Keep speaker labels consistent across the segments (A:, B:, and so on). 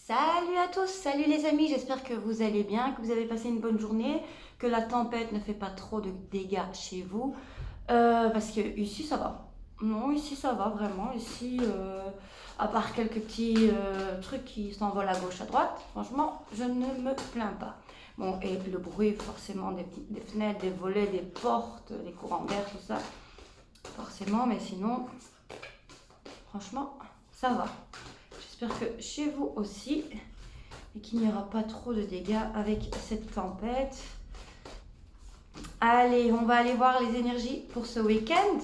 A: Salut à tous, salut les amis, j'espère que vous allez bien, que vous avez passé une bonne journée, que la tempête ne fait pas trop de dégâts chez vous. Parce que ici ça va. Non, ici ça va vraiment. Ici, à part quelques petits trucs qui s'envolent à gauche, à droite, franchement, je ne me plains pas. Bon, et le bruit forcément des fenêtres, des volets, des portes, les courants d'air, tout ça, forcément, mais sinon, franchement, ça va. J'espère que chez vous aussi, et qu'il n'y aura pas trop de dégâts avec cette tempête. Allez, on va aller voir les énergies pour ce week-end.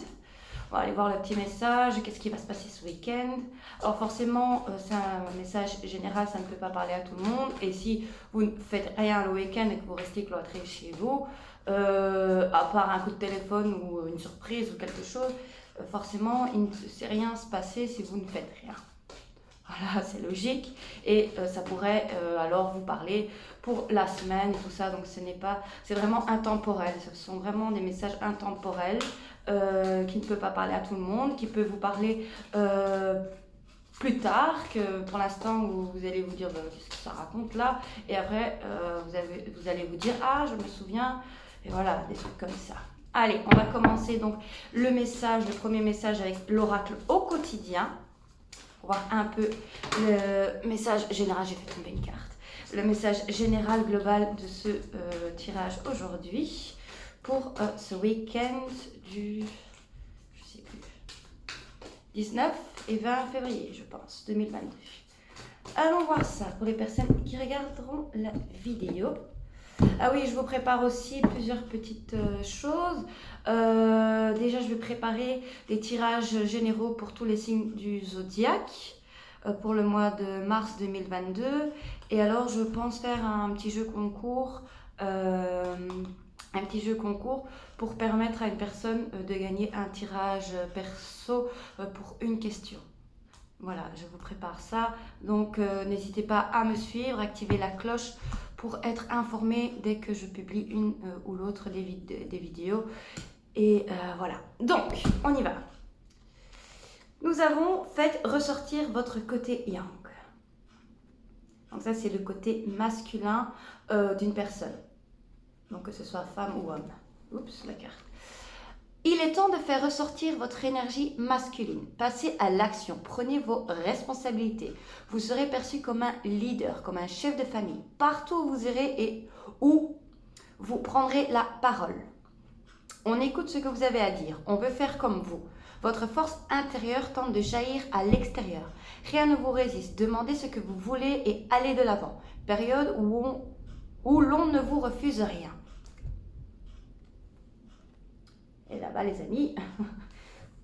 A: On va aller voir le petit message, qu'est-ce qui va se passer ce week-end. Alors forcément, c'est un message général, ça ne peut pas parler à tout le monde. Et si vous ne faites rien le week-end et que vous restez cloîtré chez vous, à part un coup de téléphone ou une surprise ou quelque chose, forcément, il ne sait rien se passer si vous ne faites rien. Voilà, c'est logique. Et ça pourrait alors vous parler pour la semaine et tout ça. Donc ce n'est pas, c'est vraiment intemporel. Ce sont vraiment des messages intemporels qui ne peuvent pas parler à tout le monde, qui peuvent vous parler plus tard que pour l'instant où vous allez vous dire qu'est-ce que ça raconte là. Et après vous allez vous dire ah je me souviens. Et voilà, des trucs comme ça. Allez, on va commencer donc le premier message avec l'oracle au quotidien. Pour voir un peu le message général, j'ai fait tomber une carte. Le message général global de ce tirage aujourd'hui pour ce week-end du, je sais plus, 19 et 20 février, je pense, 2022. Allons voir ça pour les personnes qui regarderont la vidéo. Ah oui, je vous prépare aussi plusieurs petites choses. Déjà, je vais préparer des tirages généraux pour tous les signes du zodiaque pour le mois de mars 2022. Et alors, je pense faire un petit jeu concours, pour permettre à une personne de gagner un tirage perso pour une question. Voilà, je vous prépare ça. Donc, n'hésitez pas à me suivre, activer la cloche pour être informé dès que je publie une ou l'autre des vidéos. Et voilà. Donc, on y va. Nous avons fait ressortir votre côté yang. Donc ça, c'est le côté masculin d'une personne. Donc, que ce soit femme ou homme. Oups, la carte. Il est temps de faire ressortir votre énergie masculine. Passez à l'action. Prenez vos responsabilités. Vous serez perçu comme un leader, comme un chef de famille. Partout où vous irez et où vous prendrez la parole. On écoute ce que vous avez à dire. On veut faire comme vous. Votre force intérieure tente de jaillir à l'extérieur. Rien ne vous résiste. Demandez ce que vous voulez et allez de l'avant. Période où l'on ne vous refuse rien. Et là-bas, les amis,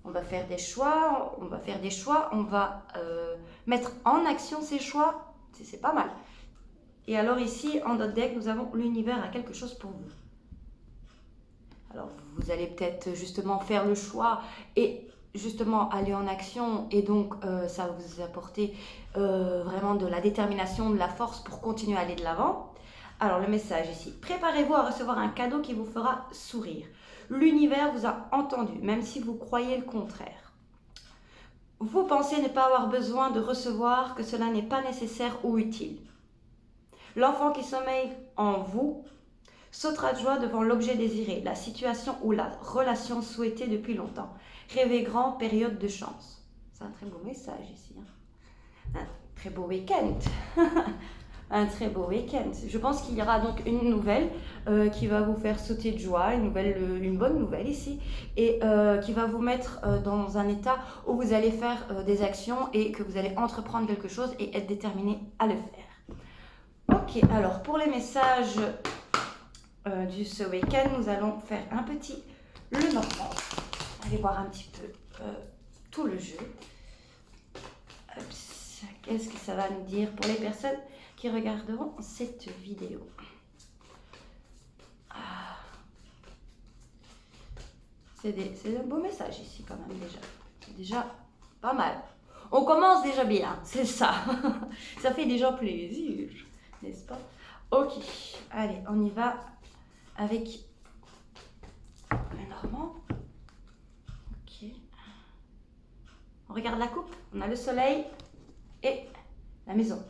A: on va faire des choix, on va mettre en action ces choix, c'est pas mal. Et alors ici, en notre deck, nous avons l'univers a quelque chose pour vous. Alors, vous allez peut-être justement faire le choix et justement aller en action et donc ça va vous apporter vraiment de la détermination, de la force pour continuer à aller de l'avant. Alors, le message ici, préparez-vous à recevoir un cadeau qui vous fera sourire. L'univers vous a entendu, même si vous croyez le contraire. Vous pensez ne pas avoir besoin de recevoir, que cela n'est pas nécessaire ou utile. L'enfant qui sommeille en vous sautera de joie devant l'objet désiré, la situation ou la relation souhaitée depuis longtemps. Rêvez grand, période de chance. C'est un très beau message ici. Un très beau week-end. Un très beau week-end. Je pense qu'il y aura donc une nouvelle qui va vous faire sauter de joie, une bonne nouvelle ici, et qui va vous mettre dans un état où vous allez faire des actions et que vous allez entreprendre quelque chose et être déterminé à le faire. Ok, alors pour les messages du ce week-end, nous allons faire un petit le normand. Allez voir un petit peu tout le jeu. Qu'est-ce que ça va nous dire pour les personnes qui regarderont cette vidéo. C'est un beau message ici quand même déjà. C'est déjà pas mal. On commence déjà bien, c'est ça. Ça fait déjà plaisir, n'est-ce pas? Ok, allez, on y va avec le normand. Ok. On regarde la coupe. On a le soleil et la maison.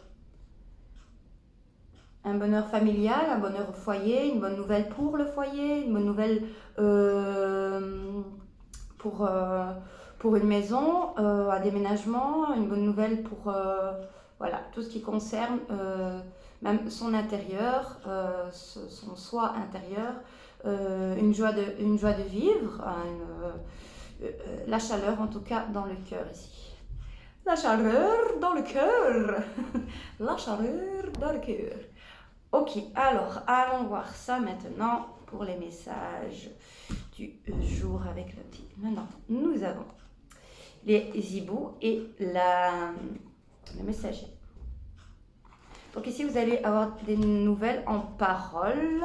A: un bonheur familial, un bonheur au foyer, une bonne nouvelle pour le foyer, une bonne nouvelle pour, pour une maison, un déménagement, une bonne nouvelle pour voilà, tout ce qui concerne même son intérieur, son soi intérieur, une joie de vivre, la chaleur en tout cas dans le cœur ici. La chaleur dans le cœur. La chaleur dans le cœur. Ok, alors allons voir ça maintenant pour les messages du jour avec le petit. Maintenant, nous avons les hiboux et le messager. Donc ici, vous allez avoir des nouvelles en parole,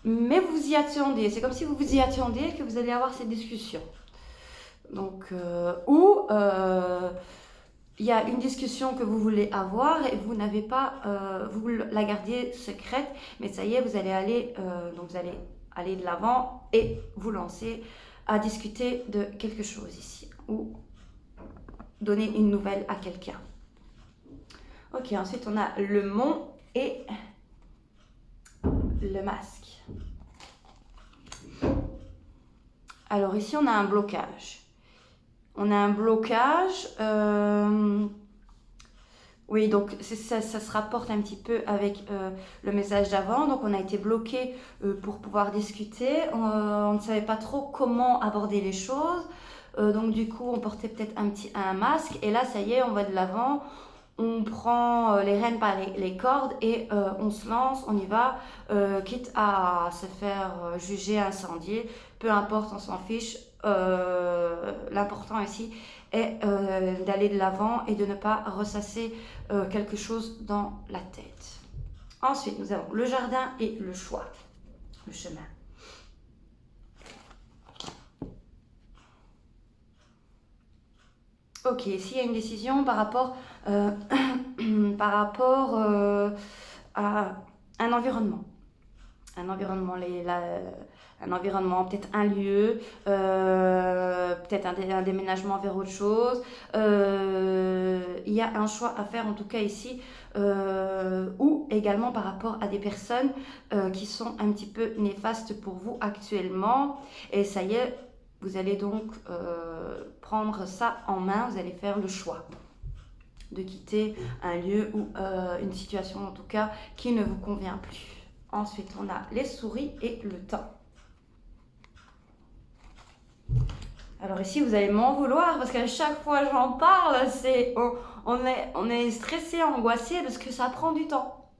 A: mais vous y attendez. C'est comme si vous vous y attendiez que vous allez avoir ces discussions. Donc, il y a une discussion que vous voulez avoir et vous n'avez pas, vous la gardiez secrète, mais ça y est, vous allez aller, donc vous allez aller de l'avant et vous lancer à discuter de quelque chose ici ou donner une nouvelle à quelqu'un. Ok, ensuite on a le mont et le masque. Alors ici on a un blocage. On a un blocage. Oui, donc ça se rapporte un petit peu avec le message d'avant. Donc on a été bloqué pour pouvoir discuter. On ne savait pas trop comment aborder les choses. Donc du coup, on portait peut-être un masque. Et là, ça y est, on va de l'avant. On prend les rênes par les cordes et on se lance, on y va, quitte à se faire juger, incendier. Peu importe, on s'en fiche. L'important ici est d'aller de l'avant et de ne pas ressasser quelque chose dans la tête. Ensuite, nous avons le jardin et le choix, le chemin. Ok, ici il y a une décision par rapport, à un environnement. Un environnement, un environnement, peut-être un lieu, peut-être un déménagement vers autre chose. Il y a un choix à faire en tout cas ici, ou également par rapport à des personnes qui sont un petit peu néfastes pour vous actuellement. Et ça y est, vous allez donc prendre ça en main, vous allez faire le choix de quitter un lieu ou une situation en tout cas qui ne vous convient plus. Ensuite, on a les souris et le temps. Alors ici, vous allez m'en vouloir parce qu'à chaque fois que j'en parle, on est stressé, angoissé parce que ça prend du temps.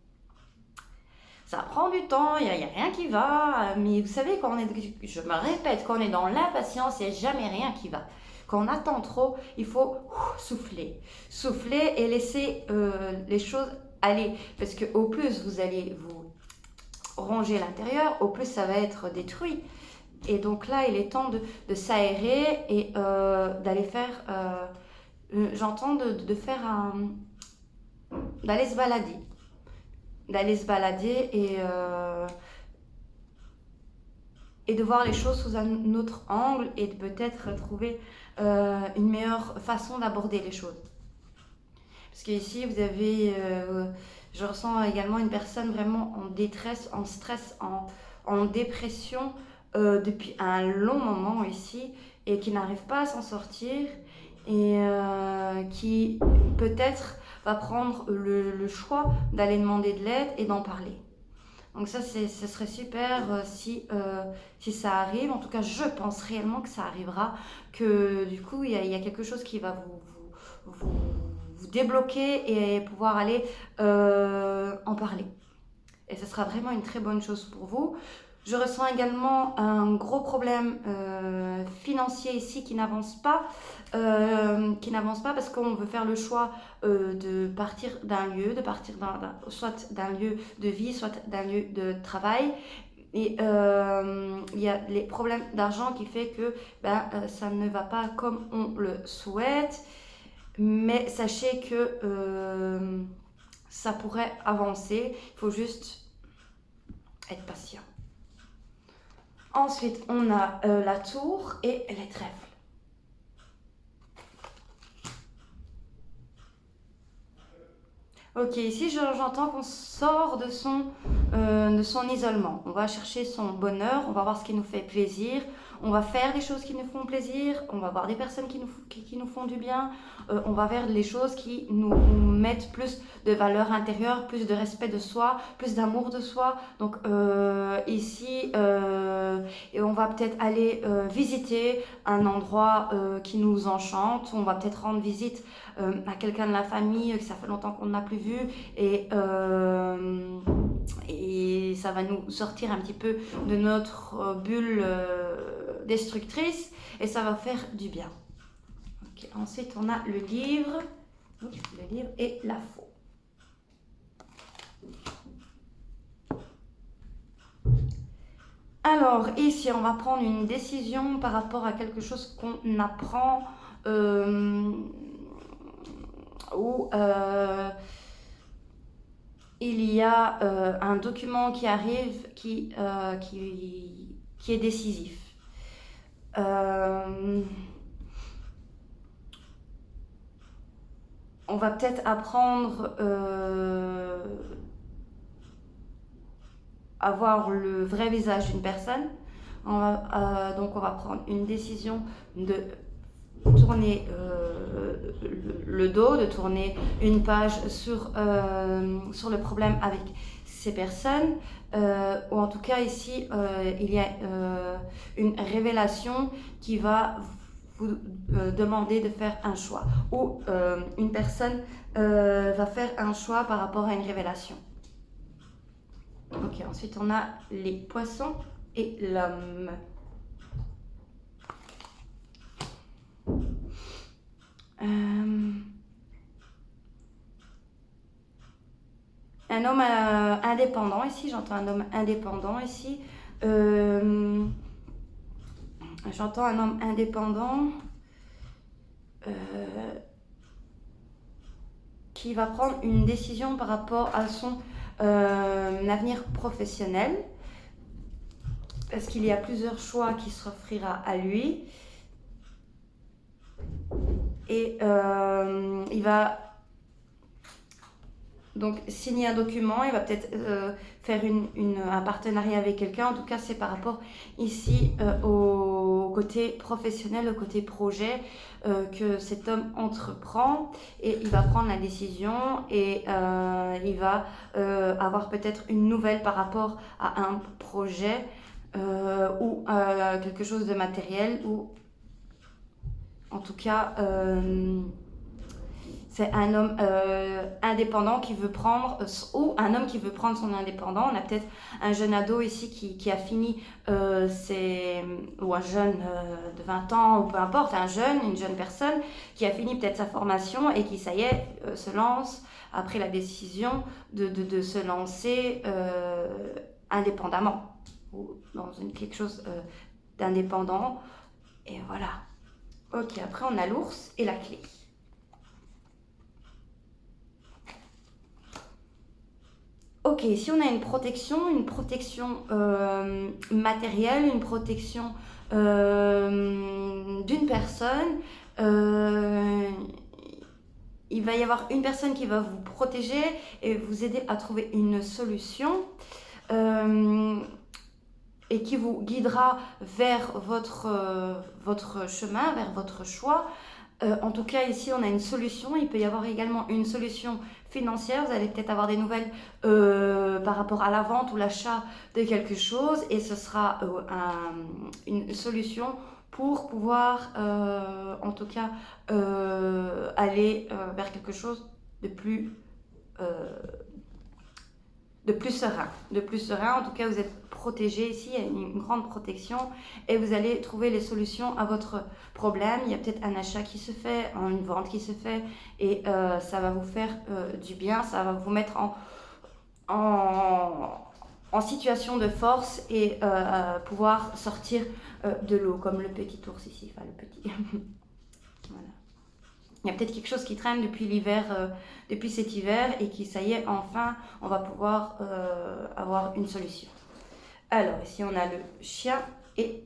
A: Ça prend du temps, il n'y a rien qui va. Mais vous savez, je me répète, quand on est dans l'impatience, il n'y a jamais rien qui va. Quand on attend trop, il faut souffler. Souffler et laisser les choses aller. Parce qu'au plus vous allez vous ronger l'intérieur, au plus ça va être détruit. Et donc là, il est temps de s'aérer et d'aller faire... j'entends de faire d'aller se balader. D'aller se balader et de voir les choses sous un autre angle et de peut-être trouver une meilleure façon d'aborder les choses. Parce qu'ici, vous avez... je ressens également une personne vraiment en détresse, en stress, en dépression depuis un long moment ici et qui n'arrive pas à s'en sortir et qui peut-être va prendre le choix d'aller demander de l'aide et d'en parler. Donc ça, ce serait super si ça arrive. En tout cas, je pense réellement que ça arrivera, que du coup, il y a quelque chose qui va vous débloquer et pouvoir aller en parler. Et ce sera vraiment une très bonne chose pour vous. Je ressens également un gros problème financier ici qui n'avance pas parce qu'on veut faire le choix de partir d'un lieu, soit d'un lieu de vie, soit d'un lieu de travail. Et il y a les problèmes d'argent qui fait que ça ne va pas comme on le souhaite. Mais sachez que ça pourrait avancer. Il faut juste être patient. Ensuite, on a la tour et les trèfles. Ok, ici j'entends qu'on sort de son isolement. On va chercher son bonheur, on va voir ce qui nous fait plaisir, on va faire des choses qui nous font plaisir, on va voir des personnes qui nous font du bien, on va vers les choses qui nous mettent plus de valeur intérieure, plus de respect de soi, plus d'amour de soi. Donc ici, et on va peut-être aller visiter un endroit qui nous enchante, on va peut-être rendre visite à quelqu'un de la famille que ça fait longtemps qu'on n'a plus vu et ça va nous sortir un petit peu de notre bulle destructrice et ça va faire du bien. Okay. Ensuite, on a le livre et la faux. Alors, ici, on va prendre une décision par rapport à quelque chose qu'on apprend où il y a un document qui arrive qui est décisif. On va peut-être apprendre à voir le vrai visage d'une personne. Donc on va prendre une décision de tourner le dos, de tourner une page sur le problème avec ces personnes. Ou en tout cas ici, il y a une révélation qui va vous demander de faire un choix. Ou une personne va faire un choix par rapport à une révélation. Ok, ensuite on a les poissons et l'homme. Un homme indépendant ici, j'entends un homme indépendant ici. J'entends un homme indépendant qui va prendre une décision par rapport à son avenir professionnel. Parce qu'il y a plusieurs choix qui s'offrira à lui. Et il va donc signer un document, il va peut-être faire un partenariat avec quelqu'un. En tout cas, c'est par rapport ici au côté professionnel, au côté projet que cet homme entreprend. Et il va prendre la décision et il va avoir peut-être une nouvelle par rapport à un projet ou à quelque chose de matériel ou en tout cas c'est un homme indépendant qui veut prendre, ou un homme qui veut prendre son indépendant. On a peut-être un jeune ado ici qui a fini ou un jeune de 20 ans, ou peu importe, une jeune personne qui a fini peut-être sa formation et qui, ça y est, se lance après la décision de se lancer indépendamment, ou dans quelque chose d'indépendant. Et voilà. Ok, après on a l'ours et la clé. Ok, si on a une protection matérielle, une protection d'une personne, il va y avoir une personne qui va vous protéger et vous aider à trouver une solution et qui vous guidera vers votre chemin, vers votre choix. En tout cas, ici, on a une solution. Il peut y avoir également une solution financière. Vous allez peut-être avoir des nouvelles par rapport à la vente ou l'achat de quelque chose. Et ce sera une solution pour pouvoir, en tout cas, aller vers quelque chose de plus serein. De plus serein. En tout cas, vous êtes protégé ici, il y a une grande protection et vous allez trouver les solutions à votre problème. Il y a peut-être un achat qui se fait, une vente qui se fait et ça va vous faire du bien, ça va vous mettre en situation de force et pouvoir sortir de l'eau, comme le petit ours ici, enfin le petit. Voilà. Il y a peut-être quelque chose qui traîne depuis l'hiver, depuis cet hiver et qui, ça y est, enfin, on va pouvoir avoir une solution. Alors, ici, on a le chien et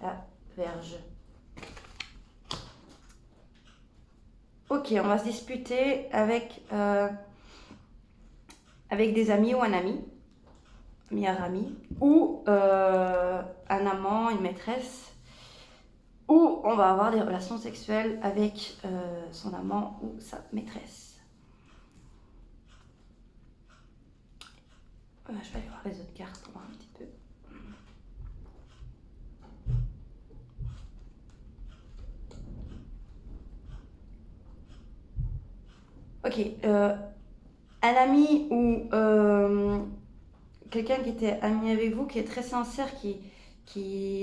A: la verge. Ok, on va se disputer avec avec des amis ou un ami, meilleur ami, ou un amant, une maîtresse, ou on va avoir des relations sexuelles avec son amant ou sa maîtresse. Je vais aller voir les autres cartes pour voir un petit peu. Ok, un ami ou quelqu'un qui était ami avec vous, qui est très sincère, qui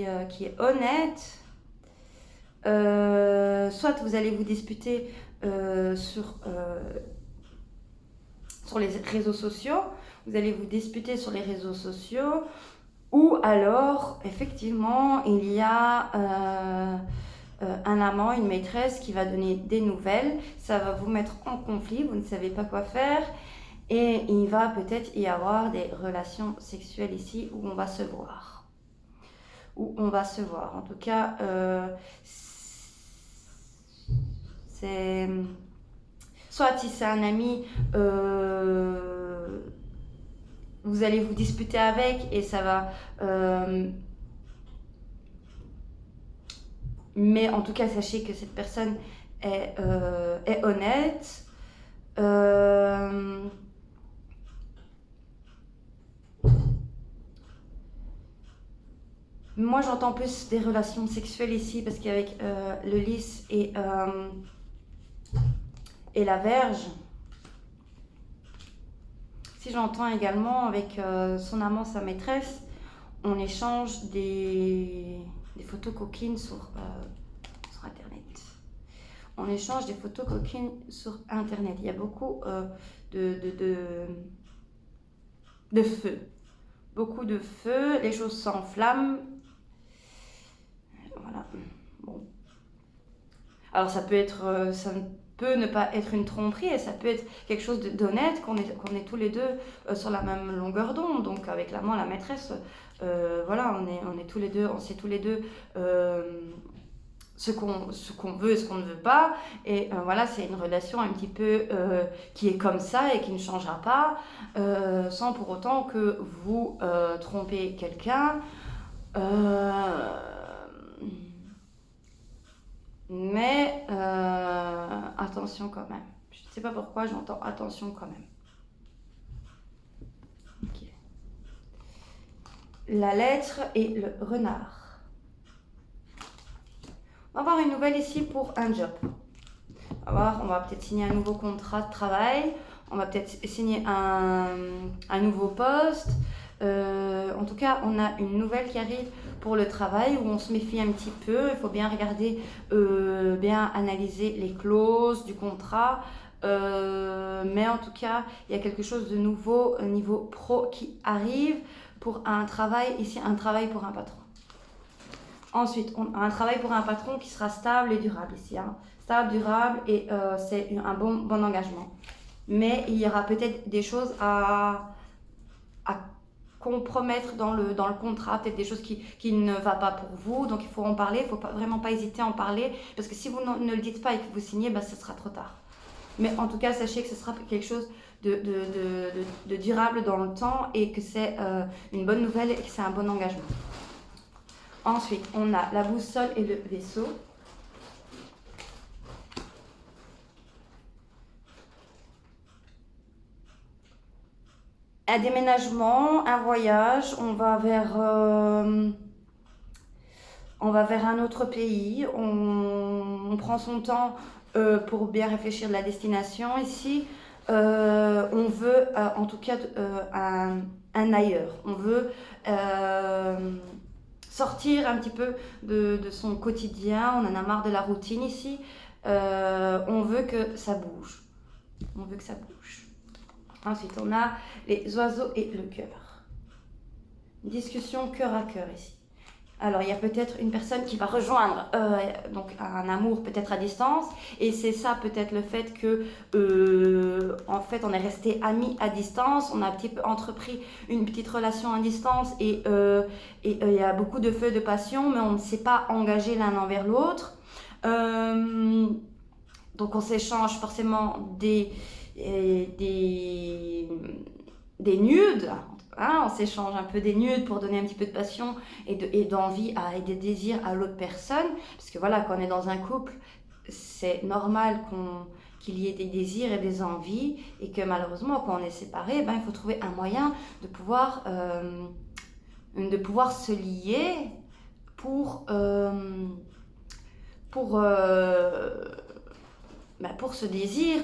A: est honnête, soit vous allez vous disputer sur les réseaux sociaux, vous allez vous disputer sur les réseaux sociaux, ou alors, effectivement, il y a un amant, une maîtresse qui va donner des nouvelles, ça va vous mettre en conflit, vous ne savez pas quoi faire, et il va peut-être y avoir des relations sexuelles ici où on va se voir. En tout cas, c'est... Soit si c'est un ami, vous allez vous disputer avec et ça va... mais en tout cas, sachez que cette personne est honnête. Moi, j'entends plus des relations sexuelles ici parce qu'avec le lys et la Vierge, si j'entends également avec son amant, sa maîtresse, on échange des photos coquines sur Internet. On échange des photos coquines sur Internet. Il y a beaucoup de feu. Beaucoup de feu, les choses s'enflamment. Voilà. Bon. Alors ça peut être, ça peut ne pas être une tromperie et ça peut être quelque chose d'honnête, qu'on est tous les deux sur la même longueur d'onde. Donc avec l'amant, la maîtresse, voilà, on est tous les deux, on sait tous les deux ce qu'on veut et ce qu'on ne veut pas. Et voilà, c'est une relation un petit peu qui est comme ça et qui ne changera pas, sans pour autant que vous trompez quelqu'un. Mais attention quand même. Je ne sais pas pourquoi j'entends attention quand même. Okay. La lettre et le renard. On va avoir une nouvelle ici pour un job. On va peut-être signer un nouveau contrat de travail. On va peut-être signer un nouveau poste. En tout cas, on a une nouvelle qui arrive pour le travail où on se méfie un petit peu. Il faut bien regarder, bien analyser les clauses du contrat. Mais en tout cas, il y a quelque chose de nouveau au niveau pro qui arrive pour un travail, ici un travail pour un patron. Ensuite, on a un travail pour un patron qui sera stable et durable ici. Hein. Stable, durable et c'est un bon engagement. Mais il y aura peut-être des choses à compromettre dans le contrat, peut-être des choses qui ne va pas pour vous. Donc il faut en parler, il ne faut vraiment pas hésiter à en parler. Parce que si vous ne le dites pas et que vous signez, ce sera trop tard. Mais en tout cas, sachez que ce sera quelque chose de durable dans le temps et que c'est une bonne nouvelle et que c'est un bon engagement. Ensuite, on a la boussole et le vaisseau. Un déménagement, un voyage, on va vers un autre pays, on prend son temps pour bien réfléchir de la destination ici. On veut en tout cas un ailleurs, on veut sortir un petit peu de son quotidien, on en a marre de la routine ici, on veut que ça bouge, Ensuite, on a les oiseaux et le cœur. Discussion cœur à cœur ici. Alors, il y a peut-être une personne qui va rejoindre donc un amour peut-être à distance. Et c'est ça peut-être le fait que, en fait, on est resté amis à distance. On a un petit peu entrepris une petite relation à distance. Et il y a beaucoup de feu de passion, mais on ne s'est pas engagé l'un envers l'autre. Donc, on s'échange forcément des des nudes, hein, on s'échange un peu des nudes pour donner un petit peu de passion et d'envie et de désir à l'autre personne. Parce que voilà, quand on est dans un couple, c'est normal qu'il y ait des désirs et des envies, et que malheureusement, quand on est séparés, ben, il faut trouver un moyen de pouvoir se lier pour ce désir,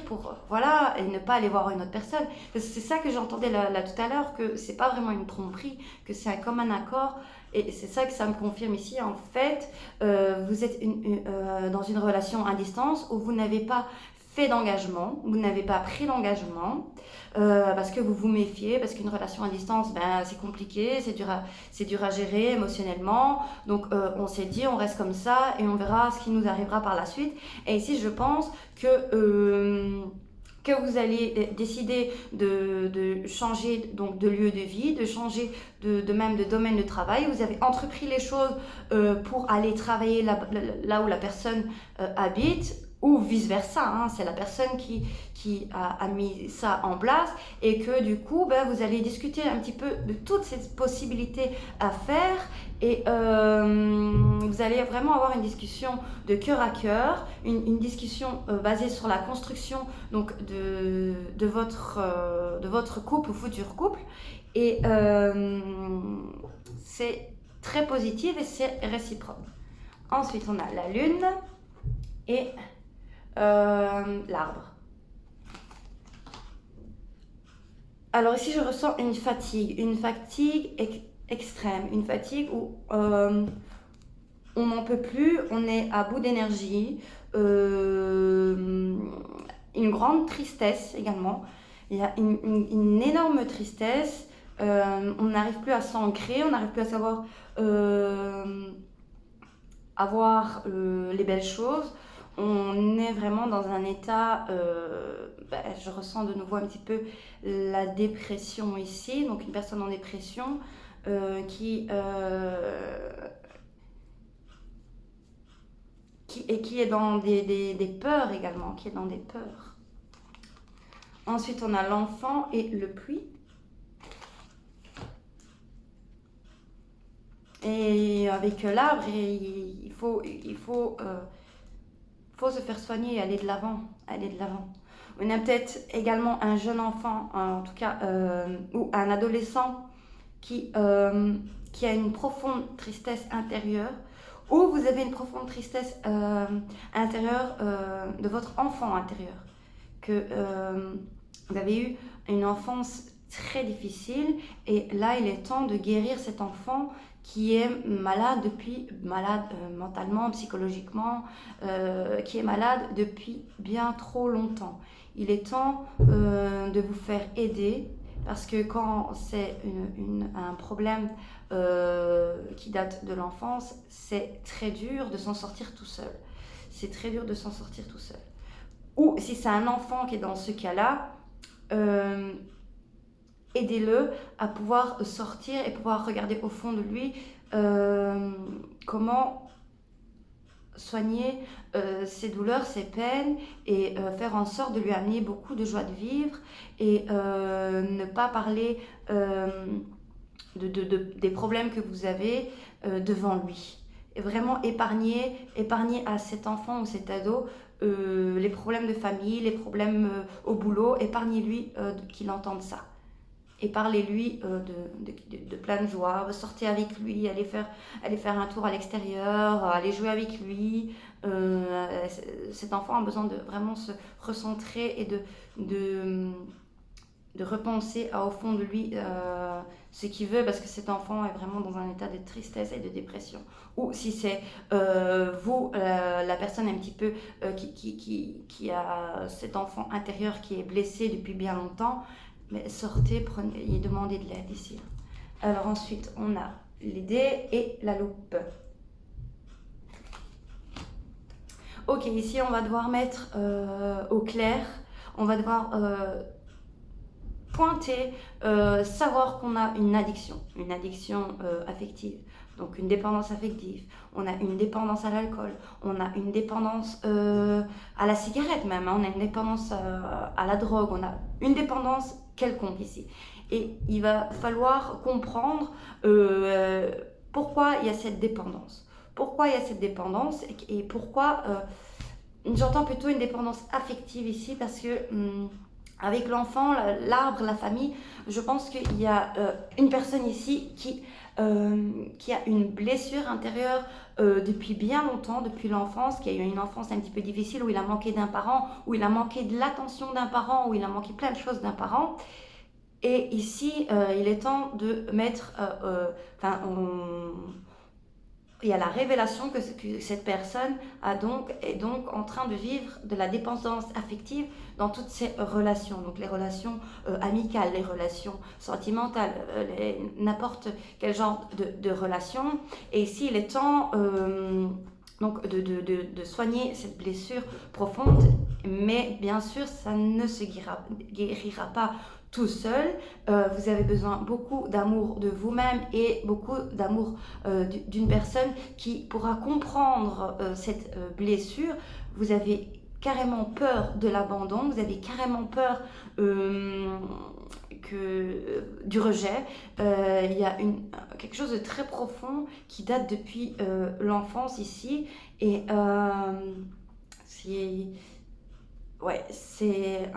A: voilà, et ne pas aller voir une autre personne. Parce que c'est ça que j'entendais là tout à l'heure, que c'est pas vraiment une tromperie, que c'est un commun accord, et c'est ça que ça me confirme ici. En fait, vous êtes dans une relation à distance où vous n'avez pas fait d'engagement, vous n'avez pas pris d'engagement, parce que vous vous méfiez, parce qu'une relation à distance, ben, c'est compliqué, c'est dur à gérer émotionnellement. Donc on s'est dit, on reste comme ça et on verra ce qui nous arrivera par la suite. Et ici, je pense que vous allez décider de changer donc de lieu de vie, de changer même de domaine de travail. Vous avez entrepris les choses pour aller travailler là où la personne habite, ou vice-versa, hein. C'est la personne qui a mis ça en place, et que du coup, ben, vous allez discuter un petit peu de toutes ces possibilités à faire, et vous allez vraiment avoir une discussion de cœur à cœur, une discussion basée sur la construction donc, de votre couple ou futur couple, et c'est très positif et c'est réciproque. Ensuite, on a la lune et l'arbre. Alors ici, je ressens une fatigue extrême, une fatigue où on n'en peut plus, on est à bout d'énergie, une grande tristesse également. Il y a une énorme tristesse, on n'arrive plus à s'ancrer, on n'arrive plus à savoir avoir les belles choses. On est vraiment dans un état, je ressens de nouveau un petit peu la dépression ici, donc une personne en dépression qui est dans des peurs également, qui est dans des peurs. Ensuite, on a l'enfant et le puits. Et avec l'arbre, il faut se faire soigner et aller de l'avant. On a peut-être également un jeune enfant, en tout cas, ou un adolescent qui a une profonde tristesse intérieure, ou vous avez une profonde tristesse intérieure de votre enfant intérieur, que vous avez eu une enfance très difficile, et là il est temps de guérir cet enfant qui est malade mentalement, psychologiquement, qui est malade depuis bien trop longtemps. Il est temps de vous faire aider, parce que quand c'est un problème qui date de l'enfance, c'est très dur de s'en sortir tout seul. Ou si c'est un enfant qui est dans ce cas-là, aidez-le à pouvoir sortir et pouvoir regarder au fond de lui comment soigner ses douleurs, ses peines, et faire en sorte de lui amener beaucoup de joie de vivre, et ne pas parler des problèmes que vous avez devant lui. Et vraiment épargner à cet enfant ou cet ado les problèmes de famille, les problèmes au boulot. Épargnez-lui qu'il entende ça. Et parlez-lui de plein de joie, sortez avec lui, allez faire un tour à l'extérieur, allez jouer avec lui. Cet enfant a besoin de vraiment se recentrer et de repenser au fond de lui ce qu'il veut, parce que cet enfant est vraiment dans un état de tristesse et de dépression. Ou si c'est vous, la personne un petit peu qui a cet enfant intérieur qui est blessé depuis bien longtemps, mais sortez, prenez et demandez de l'aide ici. Alors ensuite, on a les dés et la loupe. Ok, ici on va devoir mettre au clair, on va devoir pointer, savoir qu'on a une addiction affective. Donc une dépendance affective, on a une dépendance à l'alcool, on a une dépendance à la cigarette même, hein, on a une dépendance à la drogue, on a une dépendance quelconque ici. Et il va falloir comprendre pourquoi il y a cette dépendance. Pourquoi il y a cette dépendance et pourquoi... j'entends plutôt une dépendance affective ici parce que avec l'enfant, l'arbre, la famille, je pense qu'il y a une personne ici qui a une blessure intérieure depuis bien longtemps, depuis l'enfance, qui a eu une enfance un petit peu difficile, où il a manqué d'un parent, où il a manqué de l'attention d'un parent, où il a manqué plein de choses d'un parent. Et ici, il est temps de mettre... il y a la révélation que cette personne est donc en train de vivre de la dépendance affective dans toutes ses relations. Donc les relations amicales, les relations sentimentales, n'importe quel genre de relation. Et ici, il est temps donc de soigner cette blessure profonde. Mais bien sûr, ça ne se guérira pas tout seul. Vous avez besoin beaucoup d'amour de vous-même et beaucoup d'amour d'une personne qui pourra comprendre cette blessure. Vous avez carrément peur de l'abandon, vous avez carrément peur du rejet. Il y a quelque chose de très profond qui date depuis l'enfance ici et c'est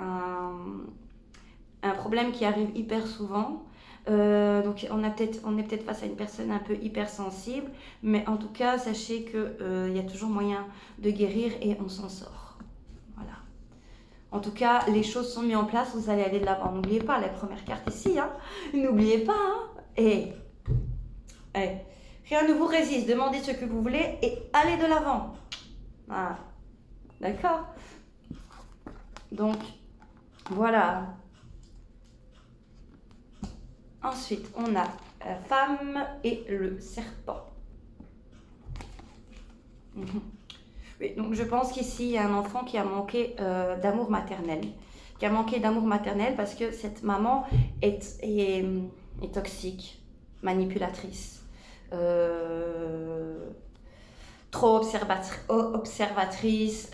A: un problème qui arrive hyper souvent. Donc on est peut-être face à une personne un peu hypersensible, mais en tout cas sachez que y a toujours moyen de guérir et on s'en sort. Voilà. En tout cas, les choses sont mises en place, vous allez aller de l'avant. N'oubliez pas la première carte ici, hein. N'oubliez pas, hein. Et rien ne vous résiste, demandez ce que vous voulez et allez de l'avant. Voilà. D'accord? Donc voilà. Ensuite, on a la femme et le serpent. Oui, donc je pense qu'ici, il y a un enfant qui a manqué d'amour maternel. Qui a manqué d'amour maternel parce que cette maman est toxique, manipulatrice, trop observatrice,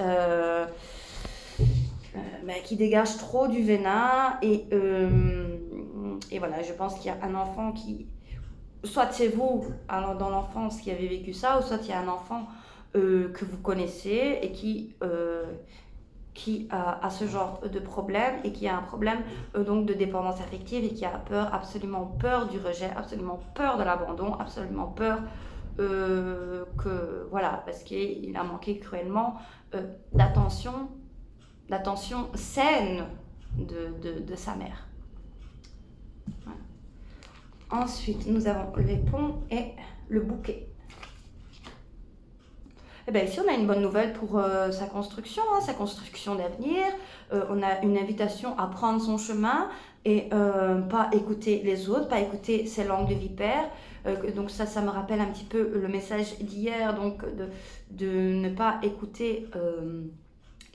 A: qui dégage trop du venin et voilà, je pense qu'il y a un enfant qui, soit c'est vous dans l'enfance qui avez vécu ça, ou soit il y a un enfant que vous connaissez et qui a ce genre de problème et qui a un problème donc de dépendance affective et qui a absolument peur du rejet, absolument peur de l'abandon, absolument peur parce qu'il a manqué cruellement d'attention saine de sa mère. Voilà. Ensuite, nous avons les ponts et le bouquet. Et bien ici, on a une bonne nouvelle pour sa construction d'avenir. On a une invitation à prendre son chemin et pas écouter les autres, pas écouter ses langues de vipère. Donc ça me rappelle un petit peu le message d'hier, donc de ne pas écouter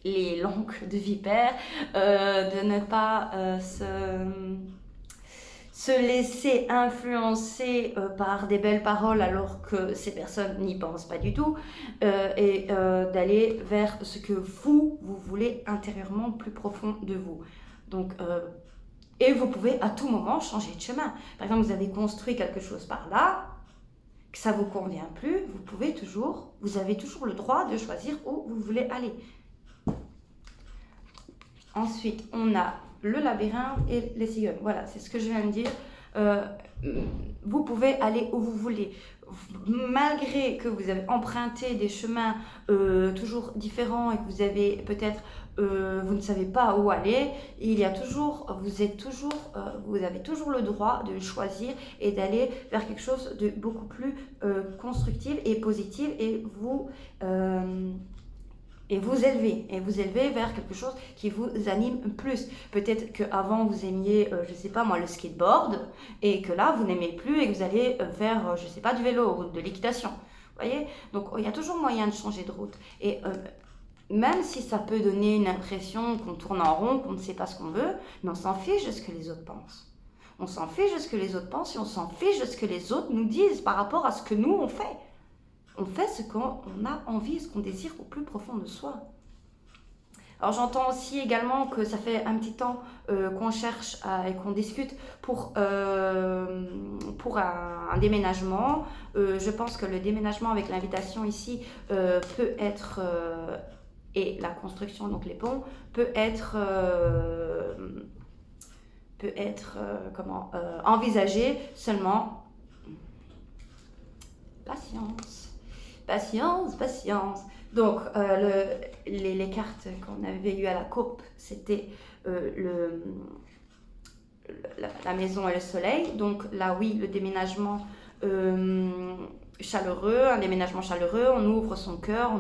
A: les langues de vipère, de ne pas se laisser influencer par des belles paroles alors que ces personnes n'y pensent pas du tout, et d'aller vers ce que vous voulez intérieurement, plus profond de vous. Donc, et vous pouvez à tout moment changer de chemin. Par exemple, vous avez construit quelque chose par là, que ça ne vous convient plus, vous avez toujours le droit de choisir où vous voulez aller. Ensuite, on a le labyrinthe et les cigognes. Voilà, c'est ce que je viens de dire. Vous pouvez aller où vous voulez. Malgré que vous avez emprunté des chemins toujours différents et que vous avez peut-être, vous ne savez pas où aller, vous avez toujours le droit de choisir et d'aller vers quelque chose de beaucoup plus constructif et positif et vous élever vers quelque chose qui vous anime plus. Peut-être qu'avant vous aimiez, je sais pas moi, le skateboard et que là vous n'aimez plus et que vous allez faire, je sais pas, du vélo ou de l'équitation. Vous voyez? Donc il y a toujours moyen de changer de route. Et même si ça peut donner une impression qu'on tourne en rond, qu'on ne sait pas ce qu'on veut, mais on s'en fiche de ce que les autres pensent. On s'en fiche de ce que les autres pensent et on s'en fiche de ce que les autres nous disent par rapport à ce que nous on fait. On fait ce qu'on a envie, ce qu'on désire au plus profond de soi. Alors j'entends aussi également que ça fait un petit temps qu'on cherche et qu'on discute pour un déménagement. Je pense que le déménagement avec l'invitation ici peut être, et la construction, donc les ponts, peut être envisagé seulement. Patience, patience. Donc, les cartes qu'on avait eues à la coupe, c'était la maison et le soleil. Donc là, oui, le déménagement chaleureux, un déménagement chaleureux, on ouvre son cœur,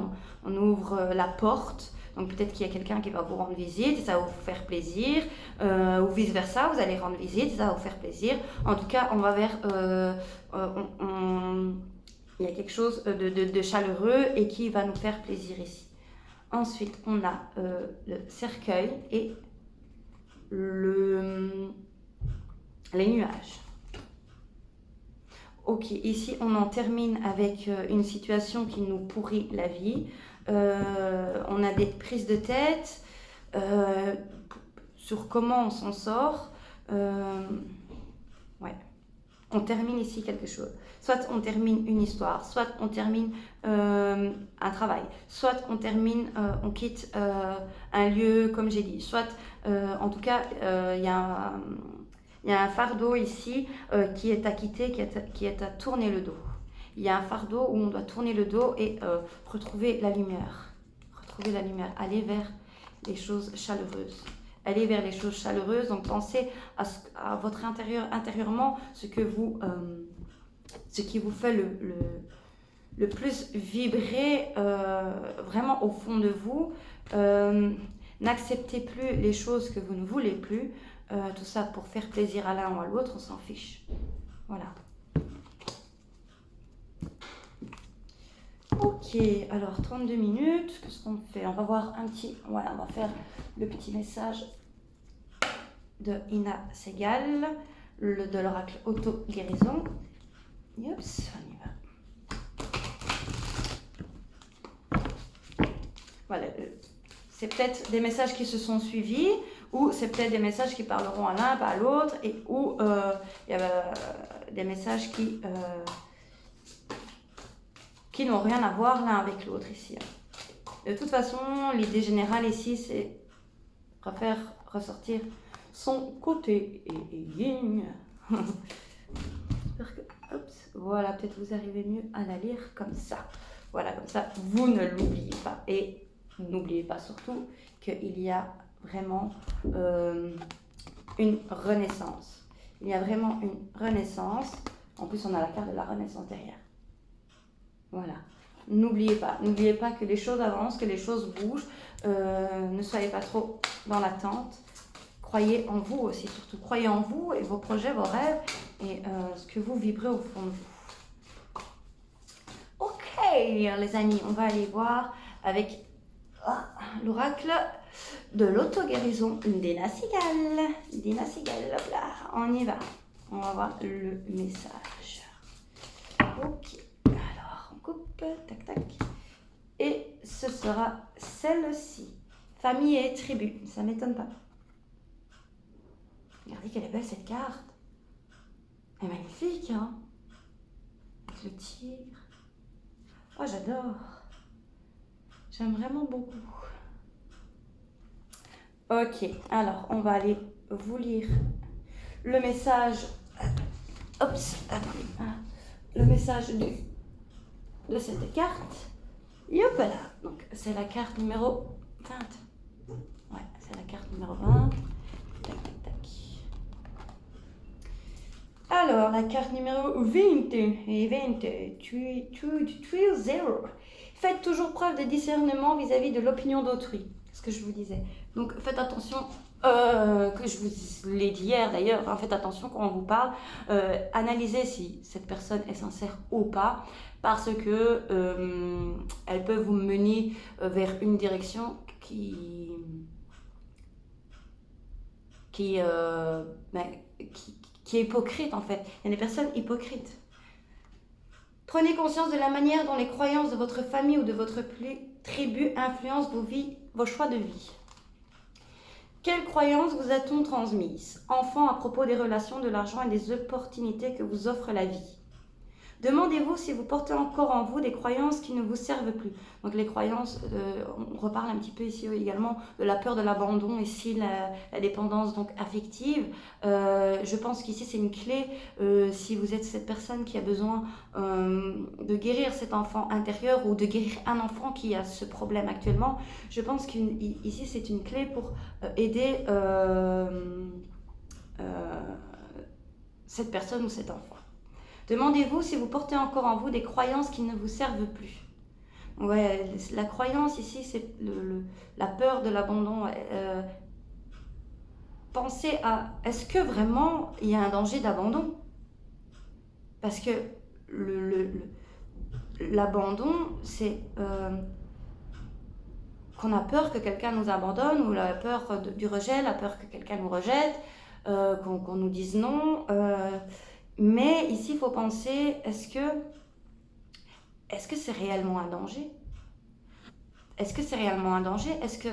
A: on ouvre la porte. Donc peut-être qu'il y a quelqu'un qui va vous rendre visite et ça va vous faire plaisir, ou vice versa, vous allez rendre visite et ça va vous faire plaisir. En tout cas, on va vers... il y a quelque chose de chaleureux et qui va nous faire plaisir ici. Ensuite, on a le cercueil et les nuages. Ok, ici on en termine avec une situation qui nous pourrit la vie. On a des prises de tête sur comment on s'en sort. Ouais. On termine ici quelque chose. Soit on termine une histoire, soit on termine un travail, soit on termine, on quitte un lieu, comme j'ai dit, soit en tout cas il y a un fardeau ici qui est à quitter, qui est à tourner le dos. Il y a un fardeau où on doit tourner le dos et retrouver la lumière. Retrouver la lumière, aller vers les choses chaleureuses. Aller vers les choses chaleureuses, donc pensez à votre intérieurement, ce qui vous fait le plus vibrer vraiment au fond de vous. N'acceptez plus les choses que vous ne voulez plus. Tout ça pour faire plaisir à l'un ou à l'autre, on s'en fiche. Voilà. Ok, alors 32 minutes, qu'est-ce qu'on fait? On va voir un petit... Voilà, on va faire le petit message de Ina Segal, de l'oracle auto-guérison. Oups, on y va. Voilà, c'est peut-être des messages qui se sont suivis, ou c'est peut-être des messages qui parleront à l'un, pas à l'autre, ou il y a des messages qui n'ont rien à voir l'un avec l'autre ici. De toute façon, l'idée générale ici, c'est faire ressortir son côté yin. J'espère que, voilà, peut-être vous arrivez mieux à la lire comme ça. Voilà, comme ça, vous ne l'oubliez pas. Et n'oubliez pas surtout qu'il y a vraiment une renaissance. Il y a vraiment une renaissance. En plus, on a la carte de la renaissance derrière. Voilà. N'oubliez pas que les choses avancent, que les choses bougent. Ne soyez pas trop dans l'attente. Croyez en vous aussi, surtout. Croyez en vous et vos projets, vos rêves et ce que vous vibrez au fond de vous. Ok, les amis, on va aller voir avec l'oracle de l'auto-guérison d'Ina Segal. D'Ina Segal, hop là, on y va. On va voir le message. Ok, alors on coupe, tac tac. Et ce sera celle-ci. Famille et tribu, ça ne m'étonne pas. Regardez qu'elle est belle cette carte. Elle est magnifique, hein. Avec le tigre. Oh, j'adore. J'aime vraiment beaucoup. Ok, alors on va aller vous lire le message. Oups, attendez. Le message de cette carte. Yop là. Donc c'est la carte numéro 20. Ouais, c'est la carte numéro 20. Tac, tac, tac. Alors, la carte numéro 20 et 0. Faites toujours preuve de discernement vis-à-vis de l'opinion d'autrui. C'est ce que je vous disais. Donc, faites attention, que je vous l'ai dit hier d'ailleurs, hein, faites attention quand on vous parle. Analysez si cette personne est sincère ou pas, parce que elle peut vous mener vers une direction qui est hypocrite en fait. Il y a des personnes hypocrites. Prenez conscience de la manière dont les croyances de votre famille ou de votre tribu influencent vos choix de vie. Quelle croyance vous a-t-on transmise, enfant, à propos des relations, de l'argent et des opportunités que vous offre la vie? Demandez-vous si vous portez encore en vous des croyances qui ne vous servent plus. Donc les croyances, on reparle un petit peu ici également de la peur de l'abandon, ici la dépendance donc affective. Je pense qu'ici c'est une clé, si vous êtes cette personne qui a besoin de guérir cet enfant intérieur ou de guérir un enfant qui a ce problème actuellement. Je pense qu'ici c'est une clé pour aider cette personne ou cet enfant. Demandez-vous si vous portez encore en vous des croyances qui ne vous servent plus. Ouais, la croyance ici, c'est la peur de l'abandon. Pensez à, est-ce que vraiment il y a un danger d'abandon? Parce que l'abandon, c'est qu'on a peur que quelqu'un nous abandonne, ou la peur du rejet, la peur que quelqu'un nous rejette, qu'on nous dise non. Mais ici, il faut penser, est-ce que c'est réellement un danger? Est-ce que c'est réellement un danger? Est-ce que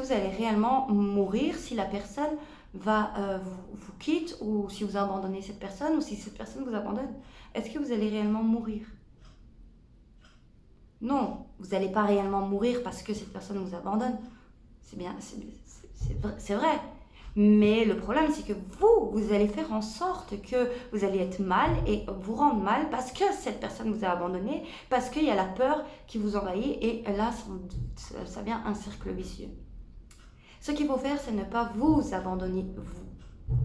A: vous allez réellement mourir si la personne vous quitte, ou si vous abandonnez cette personne, ou si cette personne vous abandonne? Est-ce que vous allez réellement mourir? Non, vous n'allez pas réellement mourir parce que cette personne vous abandonne. C'est bien, c'est vrai. Mais le problème, c'est que vous allez faire en sorte que vous allez être mal et vous rendre mal parce que cette personne vous a abandonné, parce qu'il y a la peur qui vous envahit, et là, ça devient un cercle vicieux. Ce qu'il faut faire, c'est ne pas vous abandonner, vous.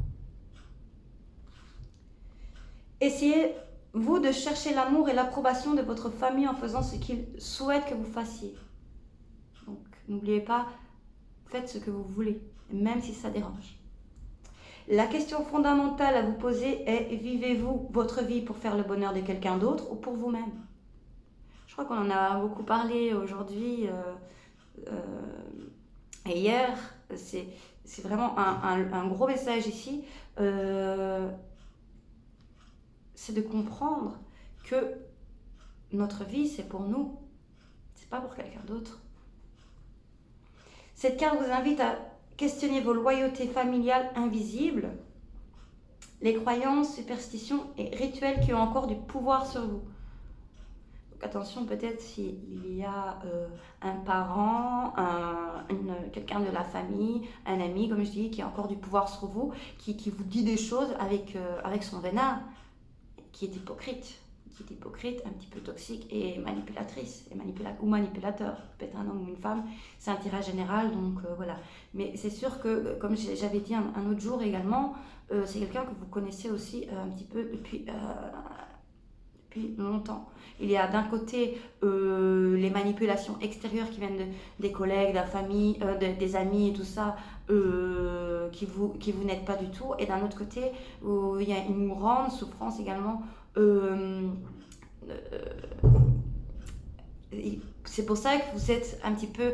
A: Essayez, vous, de chercher l'amour et l'approbation de votre famille en faisant ce qu'ils souhaitent que vous fassiez. Donc, n'oubliez pas, faites ce que vous voulez, même si ça dérange. La question fondamentale à vous poser est: vivez-vous votre vie pour faire le bonheur de quelqu'un d'autre ou pour vous-même? Je crois qu'on en a beaucoup parlé aujourd'hui et hier. C'est vraiment un gros message ici. C'est de comprendre que notre vie, c'est pour nous, c'est pas pour quelqu'un d'autre. Cette carte vous invite à questionner vos loyautés familiales invisibles, les croyances, superstitions et rituels qui ont encore du pouvoir sur vous. Donc attention, peut-être s'il y a un parent, quelqu'un de la famille, un ami, comme je dis, qui a encore du pouvoir sur vous, qui vous dit des choses avec son venin, qui est hypocrite, un petit peu toxique et manipulatrice, ou manipulateur, peut-être un homme ou une femme, c'est un tirage général, donc voilà. Mais c'est sûr que, comme j'avais dit un autre jour également, c'est quelqu'un que vous connaissez aussi un petit peu depuis longtemps. Il y a d'un côté les manipulations extérieures qui viennent des collègues, de la famille, des amis et tout ça, qui vous n'aident pas du tout, et d'un autre côté il y a une grande souffrance également. C'est pour ça que vous êtes un petit peu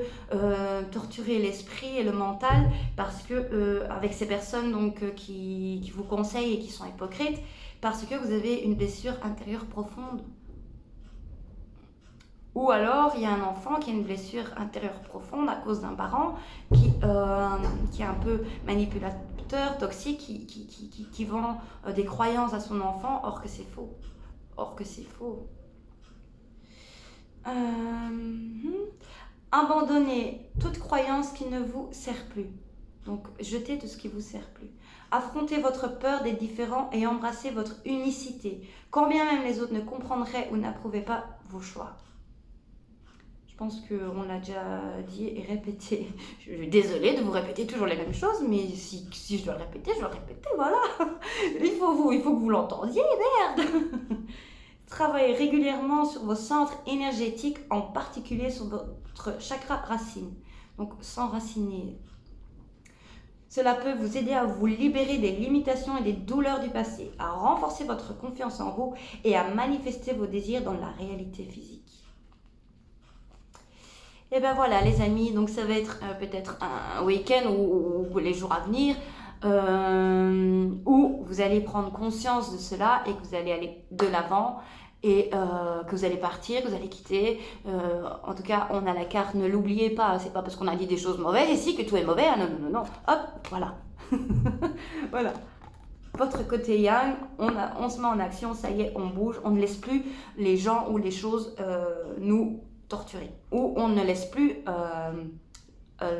A: torturé l'esprit et le mental, parce que avec ces personnes donc qui vous conseillent et qui sont hypocrites, parce que vous avez une blessure intérieure profonde. Ou alors, il y a un enfant qui a une blessure intérieure profonde à cause d'un parent qui est un peu manipulateur, toxique, qui vend des croyances à son enfant, or que c'est faux. Abandonnez toute croyance qui ne vous sert plus. Donc, jetez tout ce qui ne vous sert plus. Affrontez votre peur des différents et embrassez votre unicité, quand bien même les autres ne comprendraient ou n'approuvaient pas vos choix. Je pense qu'on l'a déjà dit et répété. Je suis désolée de vous répéter toujours les mêmes choses, mais si je dois le répéter, voilà. Il faut que vous l'entendiez, merde. Travaillez régulièrement sur vos centres énergétiques, en particulier sur votre chakra racine. Donc, s'enraciner. Cela peut vous aider à vous libérer des limitations et des douleurs du passé, à renforcer votre confiance en vous et à manifester vos désirs dans la réalité physique. Et ben voilà les amis, donc ça va être peut-être un week-end ou les jours à venir où vous allez prendre conscience de cela et que vous allez aller de l'avant et que vous allez partir, que vous allez quitter. En tout cas, on a la carte, ne l'oubliez pas, c'est pas parce qu'on a dit des choses mauvaises ici que tout est mauvais, non, non, non, non, hop, voilà. Voilà. Votre côté yang, on se met en action, ça y est, on bouge, on ne laisse plus les gens ou les choses nous torturer. Ou on ne laisse plus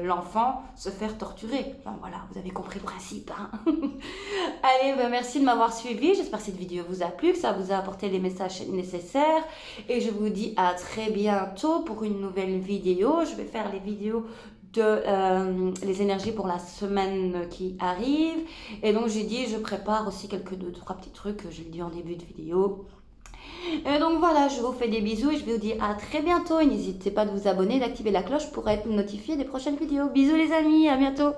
A: l'enfant se faire torturer. Enfin, voilà, vous avez compris le principe. Hein. Allez, ben, merci de m'avoir suivi. J'espère que cette vidéo vous a plu, que ça vous a apporté les messages nécessaires. Et je vous dis à très bientôt pour une nouvelle vidéo. Je vais faire les vidéos de les énergies pour la semaine qui arrive. Et donc j'ai dit, je prépare aussi quelques 2-3 petits trucs, je le dis en début de vidéo. Et donc voilà, je vous fais des bisous et je vous dis à très bientôt. Et n'hésitez pas de vous abonner, d'activer la cloche pour être notifié des prochaines vidéos. Bisous les amis, à bientôt.